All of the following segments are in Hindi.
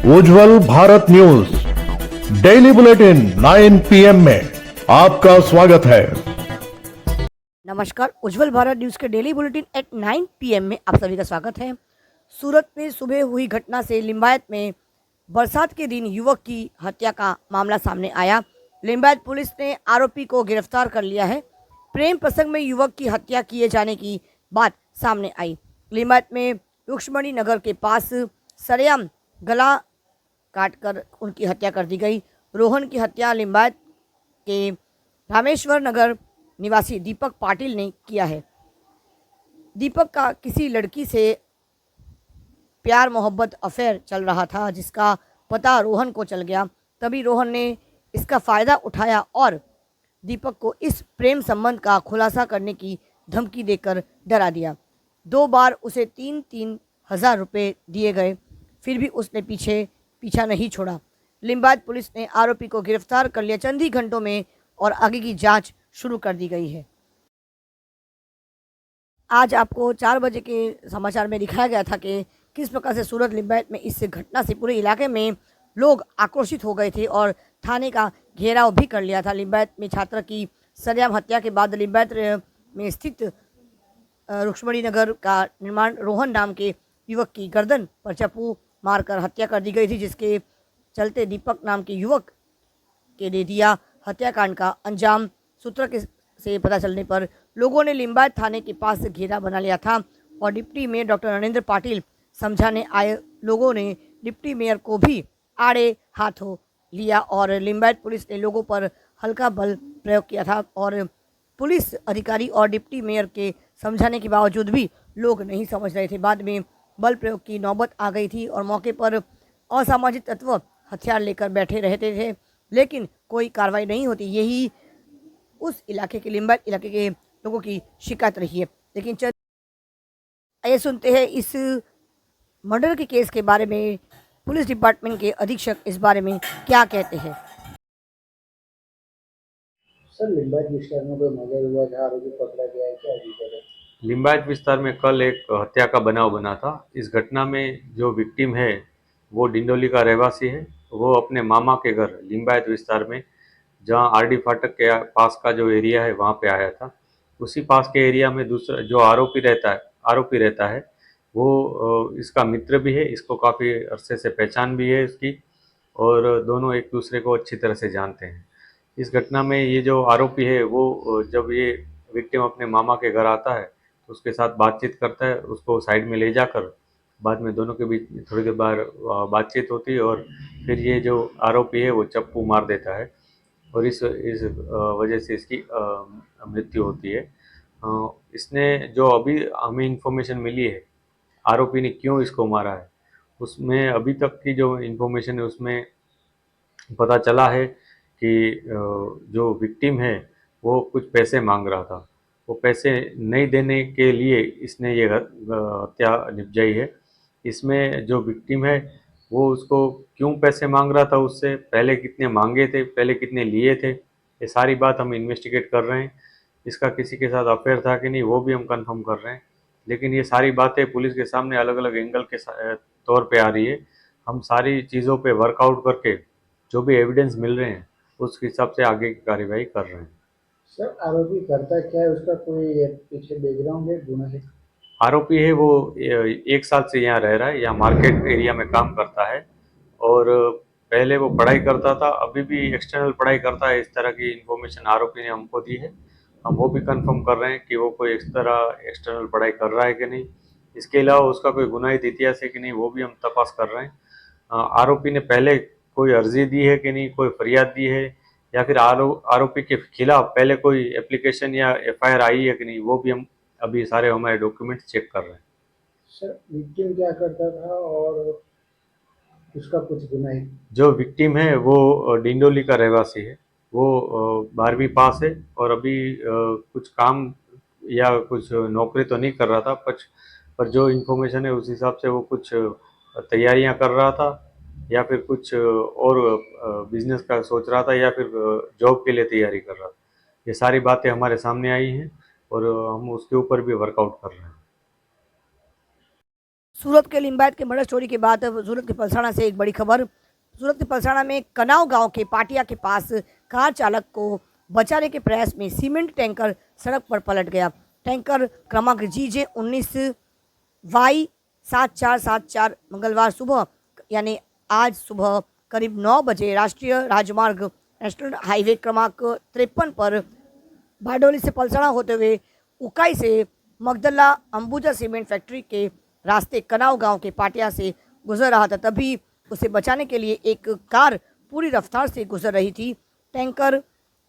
उज्जवल Bharat news daily bulletin 9 PM में आपका स्वागत है। नमस्कार, उज्जवल भारत न्यूज के डेली बुलेटिन एट 9 PM में आप सभी का स्वागत है। सूरत में सुबह हुई घटना से लिंबायत में बरसात के दिन युवक की हत्या का मामला सामने आया। लिंबायत पुलिस ने आरोपी को गिरफ्तार कर लिया है। प्रेम प्रसंग में युवक की हत्या किए जाने की बात सामने आई। लिंबायत में रुक्मणी नगर के पास सरेआम गला काटकर उनकी हत्या कर दी गई। रोहन की हत्या लिंबायत के रामेश्वर नगर निवासी दीपक पाटिल ने किया है। दीपक का किसी लड़की से प्यार मोहब्बत अफेयर चल रहा था, जिसका पता रोहन को चल गया। तभी रोहन ने इसका फ़ायदा उठाया और दीपक को इस प्रेम संबंध का खुलासा करने की धमकी देकर डरा दिया। 2 बार उसे 3-3 हज़ार रुपये दिए गए, फिर भी उसने पीछा नहीं छोड़ा। लिंबायत पुलिस ने आरोपी को गिरफ्तार कर लिया चंद ही घंटों में और आगे की जांच शुरू कर दी गई है। आज आपको 4 बजे के समाचार में दिखाया गया था कि किस प्रकार से सूरत लिंबायत में इस घटना से पूरे इलाके में लोग आक्रोशित हो गए थे और थाने का घेराव भी कर लिया था। लिंबायत में छात्र की सरेआम हत्या के बाद लिंबायत में स्थित रुक्मणी नगर का निर्माण रोहन नाम के युवक की गर्दन पर चाकू मारकर हत्या कर दी गई थी, जिसके चलते दीपक नाम के युवक के दे दिया हत्याकांड का अंजाम। सूत्र से पता चलने पर लोगों ने लिंबायत थाने के पास घेरा बना लिया था और deputy mayor doctor Narendra Patil समझाने आए लोगों ने डिप्टी मेयर को भी आड़े हाथों लिया और लिंबायत पुलिस ने लोगों पर हल्का बल प्रयोग किया था और पुलिस अधिकारी और डिप्टी मेयर के समझाने के बावजूद भी लोग नहीं समझ रहे थे। बाद में बल प्रयोग की नौबत आ गई थी और मौके पर असामाजिक तत्व हथियार लेकर बैठे रहते थे, लेकिन कोई कार्रवाई नहीं होती। यही उस इलाके के लिंबायत इलाके के लोगों की शिकायत रही है। लेकिन आइए सुनते हैं इस मर्डर के केस के बारे में पुलिस डिपार्टमेंट के अधीक्षक इस बारे में क्या कहते हैं। सर, लिंबायत विस्तार में कोई मर्डर हुआ जहाँ आरोपी पकड़ा गया है, क्या अभी? लिंबायत विस्तार में कल एक हत्या का बनाव बना था। इस घटना में जो विक्टिम है वो डिंडोली का रहवासी है। वो अपने मामा के घर लिंबायत विस्तार में, जहाँ आरडी फाटक के पास का जो एरिया है वहाँ पे आया था। उसी पास के एरिया में दूसरा जो आरोपी रहता है वो इसका मित्र भी है। इसको काफ़ी अरसे से पहचान भी है इसकी और दोनों एक दूसरे को अच्छी तरह से जानते हैं। इस घटना में ये जो आरोपी है वो जब ये विक्टिम अपने मामा के घर आता है तो उसके साथ बातचीत करता है। उसको साइड में ले जाकर बाद में दोनों के बीच थोड़ी देर बाद बातचीत होती है और फिर ये जो आरोपी है वो चप्पू मार देता है और इस वजह से इसकी मृत्यु होती है। इसने जो अभी हमें इन्फॉर्मेशन मिली है आरोपी ने क्यों इसको मारा है, उसमें अभी तक की जो इन्फॉर्मेशन है उसमें पता चला है कि जो विक्टिम है वो कुछ पैसे मांग रहा था। वो पैसे नहीं देने के लिए इसने ये हत्या निपजाई है। इसमें जो विक्टिम है वो उसको क्यों पैसे मांग रहा था, उससे पहले कितने मांगे थे, पहले कितने लिए थे, ये सारी बात हम इन्वेस्टिगेट कर रहे हैं। इसका किसी के साथ अफेयर था कि नहीं वो भी हम कंफर्म कर रहे हैं। लेकिन ये सारी बातें पुलिस के सामने अलग अलग एंगल के तौर पे आ रही है। हम सारी चीज़ों पे वर्कआउट करके जो भी एविडेंस मिल रहे हैं उस हिसाब से आगे की कार्यवाही कर रहे हैं। सर, आरोपी करता क्या है? उसका कोई पीछे बैकग्राउंड है, गुना है? आरोपी है वो 1 साल से यहाँ रह रहा है, यहाँ मार्केट एरिया में काम करता है और पहले वो पढ़ाई करता था, अभी भी एक्सटर्नल पढ़ाई करता है। इस तरह की इन्फॉर्मेशन आरोपी ने हमको दी है। हम वो भी कंफर्म कर रहे हैं कि वो कोई इस तरह एक्सटर्नल पढ़ाई कर रहा है कि नहीं। इसके अलावा उसका कोई गुनाहित इतिहास है कि नहीं वो भी हम तपास कर रहे हैं। आरोपी ने पहले कोई अर्जी दी है कि नहीं, कोई फरियाद दी है या फिर आरोपी के खिलाफ पहले कोई एप्लीकेशन या एफआईआर आई है कि नहीं, वो भी हम अभी सारे हमारे डॉक्यूमेंट्स चेक कर रहे हैं। सर, विक्टिम क्या करता था और उसका कुछ गुना है? जो विक्टिम है वो डिंडोली का रहवासी है। वो 12वीं पास है और अभी कुछ काम या कुछ नौकरी तो नहीं कर रहा था, पर जो इन्फॉर्मेशन है उस हिसाब से वो कुछ तैयारियां कर रहा था या फिर कुछ और बिजनेस का सोच रहा था या फिर जॉब के लिए तैयारी कर रहा था। ये सारी बातें हमारे सामने आई हैं और हम उसके ऊपर भी वर्कआउट कर रहे हैं। सूरत के लिंबायत के मर्डर स्टोरी के बाद अब सूरत के पलसाना से एक बड़ी खबर। सूरत के पलसाना में कनाव गांव के पाटिया के पास कार चालक को बचाने के प्रयास में सीमेंट टैंकर सड़क पर पलट गया। टैंकर क्रमांक GJ19Y7474 मंगलवार सुबह यानी आज सुबह करीब 9 बजे राष्ट्रीय राजमार्ग नेशनल हाईवे क्रमांक 53 पर बारडोली से पलसाना होते हुए उकाई से मगदला अंबुजा सीमेंट फैक्ट्री के रास्ते कनाव गांव के पाटिया से गुजर रहा था। तभी उसे बचाने के लिए एक कार पूरी रफ्तार से गुजर रही थी। टैंकर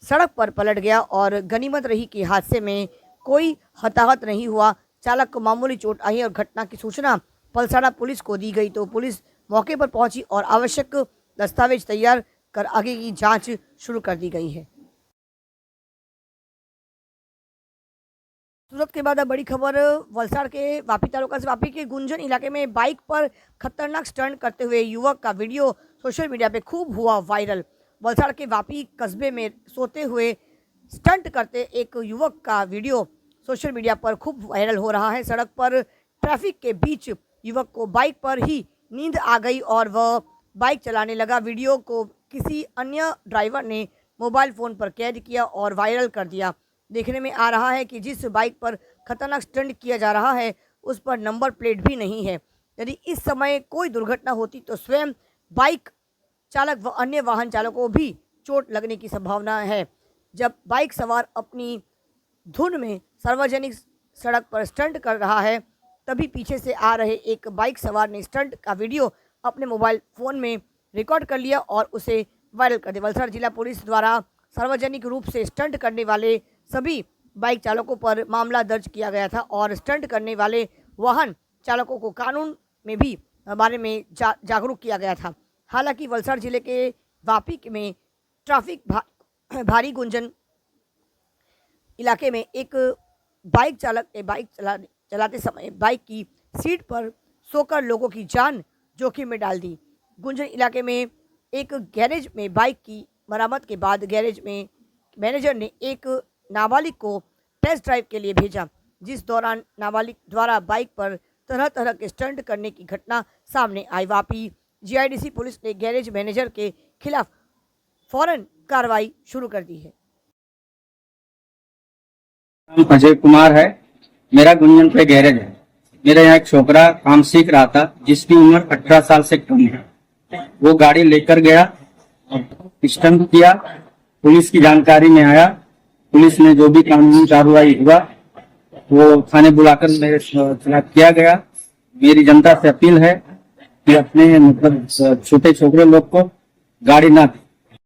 सड़क पर पलट गया और गनीमत रही कि हादसे में कोई हताहत नहीं हुआ। चालक को मामूली चोट आई और घटना की सूचना पलसाना पुलिस को दी गई तो पुलिस मौके पर पहुंची और आवश्यक दस्तावेज तैयार कर आगे की जांच शुरू कर दी गई है। सूरत के बाद अब बड़ी खबर वलसाड़ के वापी तालुका से। वापी के गुंजन इलाके में बाइक पर खतरनाक स्टंट करते हुए युवक का वीडियो सोशल मीडिया पे खूब हुआ वायरल। वलसाड़ के वापी कस्बे में सोते हुए स्टंट करते एक युवक का वीडियो सोशल मीडिया पर खूब वायरल हो रहा है। सड़क पर ट्रैफिक के बीच युवक को बाइक पर ही नींद आ गई और वह बाइक चलाने लगा। वीडियो को किसी अन्य ड्राइवर ने मोबाइल फ़ोन पर कैद किया और वायरल कर दिया। देखने में आ रहा है कि जिस बाइक पर खतरनाक स्टंट किया जा रहा है उस पर नंबर प्लेट भी नहीं है। यदि इस समय कोई दुर्घटना होती तो स्वयं बाइक चालक व अन्य वाहन चालकों को भी चोट लगने की संभावना है। जब बाइक सवार अपनी धुन में सार्वजनिक सड़क पर स्टंट कर रहा है तभी पीछे से आ रहे एक बाइक सवार ने स्टंट का वीडियो अपने मोबाइल फ़ोन में रिकॉर्ड कर लिया और उसे वायरल कर दिया। वलसाड़ जिला पुलिस द्वारा सार्वजनिक रूप से स्टंट करने वाले सभी बाइक चालकों पर मामला दर्ज किया गया था और स्टंट करने वाले वाहन चालकों को कानून में भी बारे में जागरूक किया गया था। हालांकि वलसाड़ जिले के वापी में ट्रैफिक भारी गुंजन इलाके में एक बाइक चालक ने बाइक चलाते समय बाइक की सीट पर सोकर लोगों की जान जोखिम में डाल दी। गुंजन इलाके में एक गैरेज में बाइक की मरम्मत के बाद गैरेज में मैनेजर ने एक नाबालिग को टेस्ट ड्राइव के लिए भेजा, जिस दौरान नाबालिग द्वारा बाइक पर तरह तरह के स्टंट करने की घटना सामने आई। वापी जीआईडीसी पुलिस ने गैरेज मैनेजर के खिलाफ फौरन कार्रवाई शुरू कर दी है। अजय कुमार है, मेरा गुंजन पे गैरेज है। मेरा यहाँ एक छोकरा काम सीख रहा था जिसकी उम्र 18 साल से कम है। वो गाड़ी लेकर गया और स्टंट किया। पुलिस की जानकारी में आया, पुलिस ने जो भी कानूनी कार्रवाई हुआ वो थाने बुलाकर मेरे खिलाफ किया गया। मेरी जनता से अपील है कि अपने मतलब छोटे छोकरे लोग को गाड़ी ना